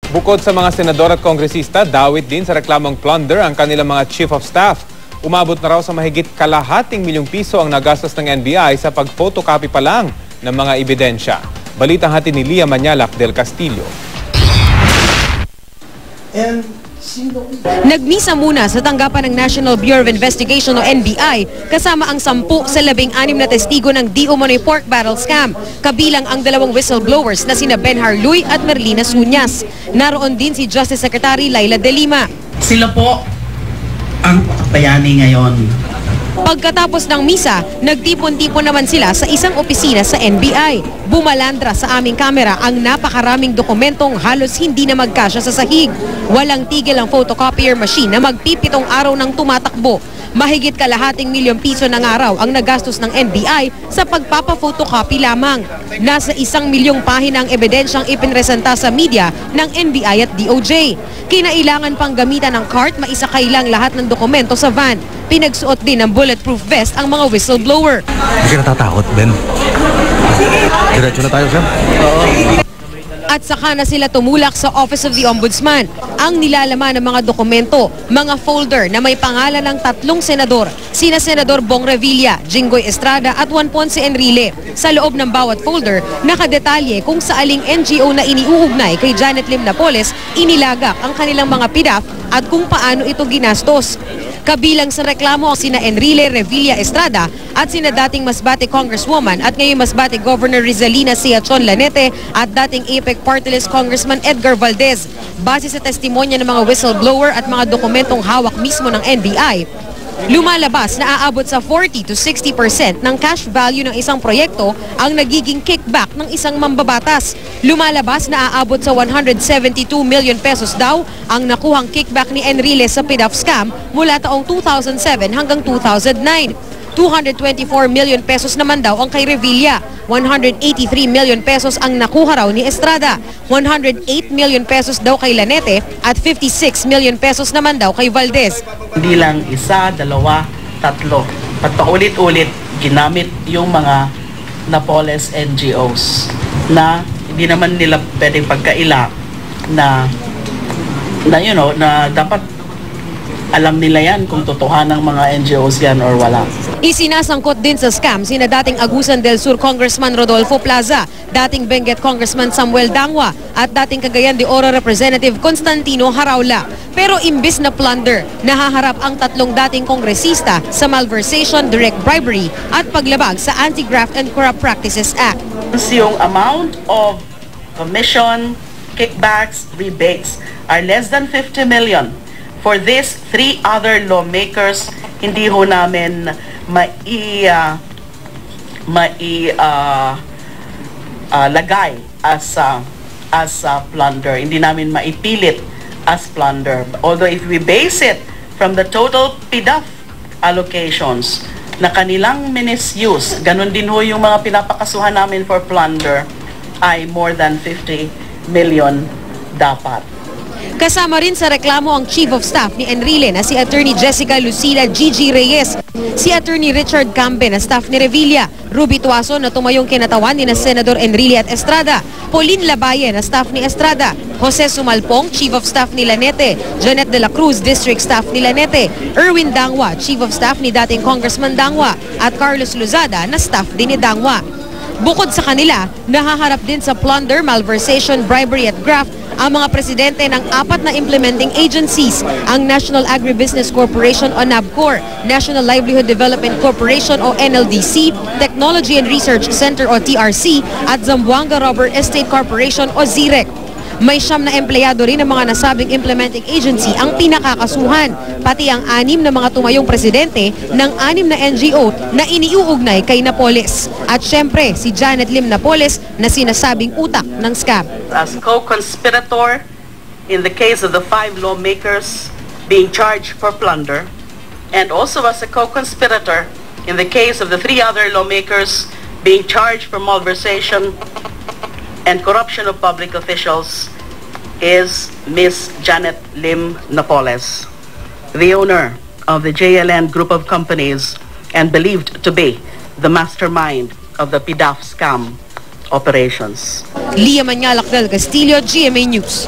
Bukod sa mga senador at kongresista, dawit din sa reklamong plunder ang kanilang mga chief of staff. Umabot na raw sa mahigit kalahating milyong piso ang nagastos ng NBI sa pag-photocopy pa lang ng mga ebidensya. Balitang hatid ni Lia Manyalak del Castillo. Nagmisa muna sa tanggapan ng National Bureau of Investigation o NBI kasama ang 10 sa 16 na testigo ng di umano'y pork barrel scam. Kabilang ang 2 whistleblowers na sina Ben Harluy at Merlina Suñas. Naroon din si Justice Secretary Laila De Lima. Sila po ang bayani ngayon. Pagkatapos ng misa, nagtipon-tipon naman sila sa isang opisina sa NBI. Bumalandra sa aming kamera ang napakaraming dokumentong halos hindi na magkasya sa sahig. Walang tigil ang photocopier machine na magpipitong araw ng tumatakbo. Mahigit kalahating milyong piso ng araw ang nagastos ng NBI sa pagpapa-photocopy lamang. Nasa 1 milyong pahina ang ebidensyang ipinresenta sa media ng NBI at DOJ. Kinailangan pang gamitan ng cart, maisakay lang lahat ng dokumento sa van. Pinagsuot din ng bulletproof vest ang mga whistleblower. Hindi ka natatakot, Ben? Diretso na tayo, sir? Oo. At saka na sila tumulak sa Office of the Ombudsman. Ang nilalaman ng mga dokumento, mga folder na may pangalan ng 3 senador, sina Senador Bong Revilla, Jinggoy Estrada at Juan Ponce Enrile. Sa loob ng bawat folder, nakadetalye kung sa aling NGO na iniuugnay kay Janet Lim Napoles inilagak ang kanilang mga PDAF at kung paano ito ginastos. Kabilang sa reklamo ang sina Enrile Revilla Estrada at sina dating Masbate Congresswoman at ngayon Masbate Governor Rizalina Siachon Lanete at dating APEC Party List Congressman Edgar Valdez. Base sa testimonya ng mga whistleblower at mga dokumentong hawak mismo ng NBI, lumalabas na aabot sa 40 to 60% ng cash value ng isang proyekto ang nagiging kickback ng isang mambabatas. Lumalabas na aabot sa 172 million pesos daw ang nakuhang kickback ni Enrile sa PDAF scam mula taong 2007 hanggang 2009. 224 million pesos naman daw ang kay Revilla. 183 million pesos ang nakuha raw ni Estrada. 108 million pesos daw kay Lanete at 56 million pesos naman daw kay Valdez. Hindi lang 1, 2, 3. At paulit-ulit ginamit yung mga Napoles NGOs na hindi naman nila pwedeng pagkaila na dapat alam nila yan kung totohanan ng mga NGOs yan or wala. Isinasangkot din sa scam sina dating Agusan del Sur Congressman Rodolfo Plaza, dating Benguet Congressman Samuel Dangwa at dating Cagayan de Oro Representative Constantino Haraula. Pero imbis na plunder, nahaharap ang 3 dating kongresista sa malversation, direct bribery at paglabag sa Anti-Graft and Corrupt Practices Act. Yung amount of commission, kickbacks, rebates are less than 50 million. For these 3 other lawmakers, hindi ho namin lagay as plunder. Hindi namin maipilit as plunder. Although if we base it from the total PDAF allocations na kanilang misuse, ganun din ho yung mga pinapakasuhan namin for plunder ay more than 50 million dapat. Kasama rin sa reklamo ang Chief of Staff ni Enrile na si Attorney Jessica Lucila Gigi Reyes, si Attorney Richard Cambe na staff ni Revilla, Ruby Tuaso na tumayong kinatawan ni na Senador Enrile at Estrada, Pauline Labaye na staff ni Estrada, Jose Sumalpong, Chief of Staff ni Lanete, Janet de la Cruz, District Staff ni Lanete, Erwin Dangwa, Chief of Staff ni dating Congressman Dangwa, at Carlos Luzada na staff din ni Dangwa. Bukod sa kanila, nahaharap din sa plunder, malversation, bribery at graft ang mga presidente ng 4 na implementing agencies, ang National Agribusiness Corporation o NABCOR, National Livelihood Development Corporation o NLDC, Technology and Research Center o TRC, at Zamboanga Rubber Estate Corporation o ZIREC. May 9 na empleyado rin ng mga nasabing implementing agency ang pinakakasuhan, pati ang 6 na mga tumayong presidente ng 6 na NGO na iniuugnay kay Napoles. At syempre, si Janet Lim Napoles na sinasabing utak ng scam. As co-conspirator in the case of the 5 lawmakers being charged for plunder, and also as a co-conspirator in the case of the 3 other lawmakers being charged for malversation and corruption of public officials, is Ms. Janet Lim Napoles, the owner of the JLN group of companies and believed to be the mastermind of the PDAF scam operations. Lia Manyalak del Castillo, GMA News.